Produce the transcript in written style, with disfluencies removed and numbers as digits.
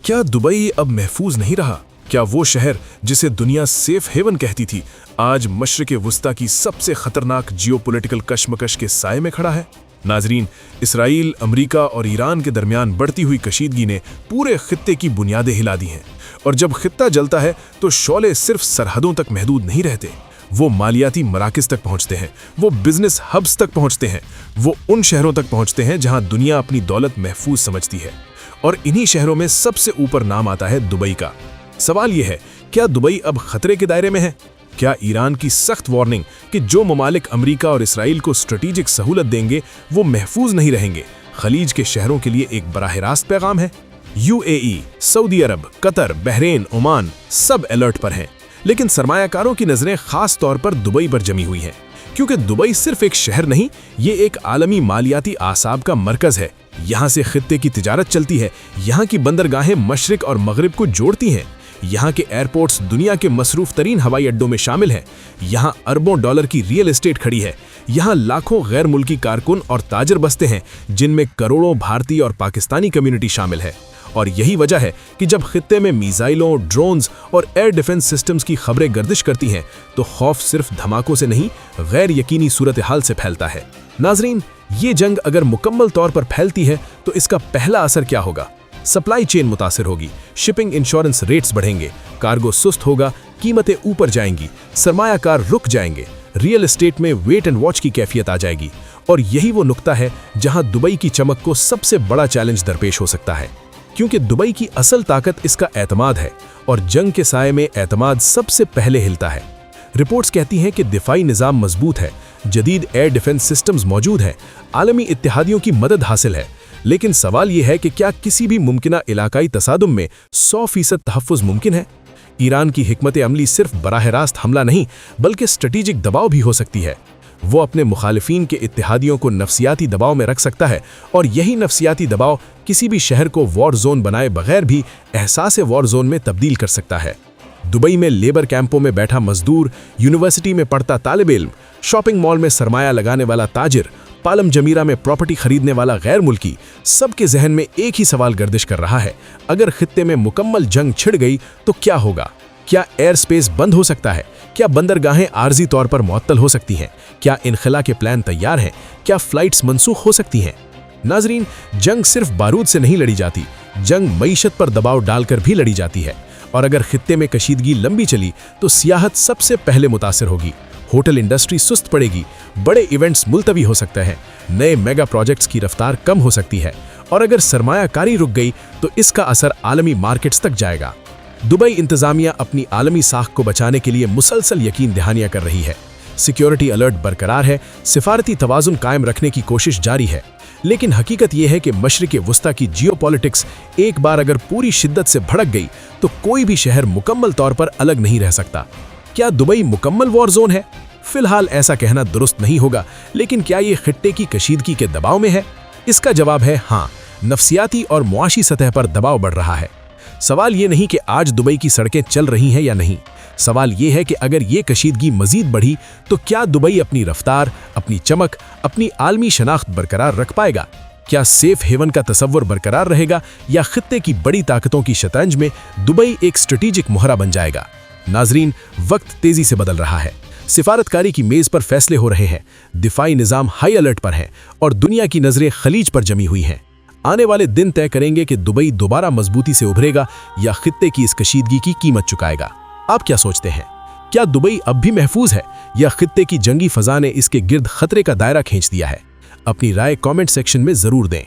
क्या दुबई अब महफूज नहीं रहा? क्या वो शहर जिसे दुनिया सेफ हेवन कहती थी आज मशरिक़ वुस्ता की सबसे खतरनाक जियोपॉलिटिकल कशमकश के साए में खड़ा है? नाजरीन, इसराइल, अमेरिका और ईरान के दरमियान बढ़ती हुई कशीदगी ने पूरे खित्ते की बुनियादें हिला दी हैं। और जब खित्ता जलता है तो शौले सिर्फ सरहदों तक महदूद नहीं रहते, वो मालियाती मराकज़ तक पहुंचते हैं, वो बिजनेस हब्स तक पहुंचते हैं, वो उन शहरों तक पहुंचते हैं जहां दुनिया अपनी दौलत महफूज समझती है। और इन्हीं शहरों में सबसे ऊपर नाम आता है दुबई का। सवाल यह है, क्या दुबई अब खतरे के दायरे में है? क्या ईरान की सख्त वार्निंग कि जो ममालिक अमेरिका और इसराइल को स्ट्रेटेजिक सहूलत देंगे वो महफूज नहीं रहेंगे, खलीज के शहरों के लिए एक बराह रास्त पैगाम है? यूएई, सऊदी अरब, कतर, बहरीन, ओमान सब अलर्ट पर हैं। लेकिन सरमायाकारों की नजरें खास तौर पर दुबई पर जमी हुई हैं, क्योंकि दुबई सिर्फ एक शहर नहीं, ये एक आलमी मालियाती आसाब का मरकज है। यहाँ से खित्ते की तिजारत चलती है, यहाँ की बंदरगाहें मशरिक और मगरिब को जोड़ती हैं, यहाँ के एयरपोर्ट्स दुनिया के मसरूफ तरीन हवाई अड्डों में शामिल हैं, यहाँ अरबों डॉलर की रियल एस्टेट खड़ी है, यहाँ लाखों गैर मुल्की कारकुन और ताजर बसते हैं जिनमें करोड़ों भारतीय और पाकिस्तानी कम्युनिटी शामिल है। और यही वजह है कि जब खित्ते में मिसाइलों, ड्रोन्स और एयर डिफेंस सिस्टम्स की खबरें गर्दिश करती हैं तो खौफ सिर्फ धमाकों से नहीं, गैर यकीनी सूरत हाल से फैलता है। नाजरीन, ये जंग अगर मुकम्मल तौर पर फैलती है तो इसका पहला असर क्या होगा? सप्लाई चेन मुतासिर होगी, शिपिंग इंश्योरेंस रेट्स बढ़ेंगे, कार्गो सुस्त होगा, कीमतें ऊपर जाएंगी, सरमायाकार रुक जाएंगे, रियल एस्टेट में वेट एंड वॉच की कैफियत आ जाएगी। और यही वो नुक्ता है जहां दुबई की चमक को सबसे बड़ा चैलेंज दरपेश हो सकता है, क्योंकि दुबई की असल ताकत इसका एतमाद है और जंग के साए में एतमाद सबसे पहले हिलता है। रिपोर्ट्स कहती हैं कि दिफाई निज़ाम मजबूत है, जदीद एयर डिफेंस सिस्टम्स मौजूद हैं, आलमी इत्तेहादियों की मदद हासिल है। लेकिन सवाल यह है कि क्या किसी भी मुमकिना इलाकाई तसादुम में 100% तहफ़्फ़ुज़ मुमकिन है? ईरान की हिकमत अमली सिर्फ बराह रास्त हमला नहीं बल्कि स्ट्रेटेजिक दबाव भी हो सकती है। वो अपने मुखालिफिन के इत्तेहादियों को नफसियाती दबाव में रख सकता है और यही नफसियाती दबाव किसी भी शहर को वॉर जोन बनाए बगैर भी एहसास वॉर जोन में तब्दील कर सकता है। दुबई में लेबर कैंपों में बैठा मजदूर, यूनिवर्सिटी में पढ़ता तालिब इल्म, शॉपिंग मॉल में सरमाया लगाने वाला ताजिर, पालम जमीरा में प्रॉपर्टी खरीदने वाला गैर मुल्की, सबके जहन में एक ही सवाल गर्दिश कर रहा है, अगर खित्ते में मुकम्मल जंग छिड़ गई तो क्या होगा? क्या एयर स्पेस बंद हो सकता है? क्या बंदरगाहें आर्जी तौर पर मुअत्तल हो सकती हैं? क्या इनखला के प्लान तैयार हैं? क्या फ्लाइट्स मनसूख हो सकती हैं? नाजरीन, जंग सिर्फ बारूद से नहीं लड़ी जाती, जंग मईशत पर दबाव डालकर भी लड़ी जाती है। और अगर खित्ते में कशीदगी लंबी चली तो सियाहत सबसे पहले मुतासिर होगी, होटल इंडस्ट्री सुस्त पड़ेगी, बड़े इवेंट्स मुलतवी हो सकते हैं, नए मेगा प्रोजेक्ट्स की रफ्तार कम हो सकती है, और अगर सरमायाकारी रुक गई तो इसका असर आलमी मार्केट्स तक जाएगा। दुबई इंतजामिया अपनी आलमी साख को बचाने के लिए मुसलसल यकीन दहानियां कर रही है, सिक्योरिटी अलर्ट बरकरार है, सिफारती तवाजुन कायम रखने की कोशिश जारी है। लेकिन हकीकत यह है कि मशरिक़ वुस्ता की जियोपॉलिटिक्स एक बार अगर पूरी शिद्दत से भड़क गई तो कोई भी शहर मुकम्मल तौर पर अलग नहीं रह सकता। क्या दुबई मुकम्मल वॉर जोन है? फिलहाल ऐसा कहना दुरुस्त नहीं होगा, लेकिन क्या ये खित्ते की कशीदगी के दबाव में है? इसका जवाब है हाँ, नफसियाती और मुआशी सतह पर दबाव बढ़ रहा है। सवाल ये नहीं कि आज दुबई की सड़कें चल रही हैं या नहीं, सवाल ये है कि अगर ये कशीदगी मजीद बढ़ी तो क्या दुबई अपनी रफ्तार, अपनी चमक, अपनी आलमी शनाख्त बरकरार रख पाएगा? क्या सेफ हेवन का तसव्वुर बरकरार रहेगा या खित्ते की बड़ी ताकतों की शतरंज में दुबई एक स्ट्रेटेजिक मोहरा बन जाएगा? नाजरीन, वक्त तेजी से बदल रहा है, सिफारतकारी की मेज पर फैसले हो रहे हैं, दिफाई निज़ाम हाई अलर्ट पर है और दुनिया की नजरें खलीज पर जमी हुई हैं। आने वाले दिन तय करेंगे कि दुबई दोबारा मजबूती से उभरेगा या खित्ते की इस कशीदगी की कीमत चुकाएगा। आप क्या सोचते हैं? क्या दुबई अब भी महफूज है या खित्ते की जंगी फजा ने इसके गिर्द खतरे का दायरा खींच दिया है? अपनी राय कमेंट सेक्शन में जरूर दें।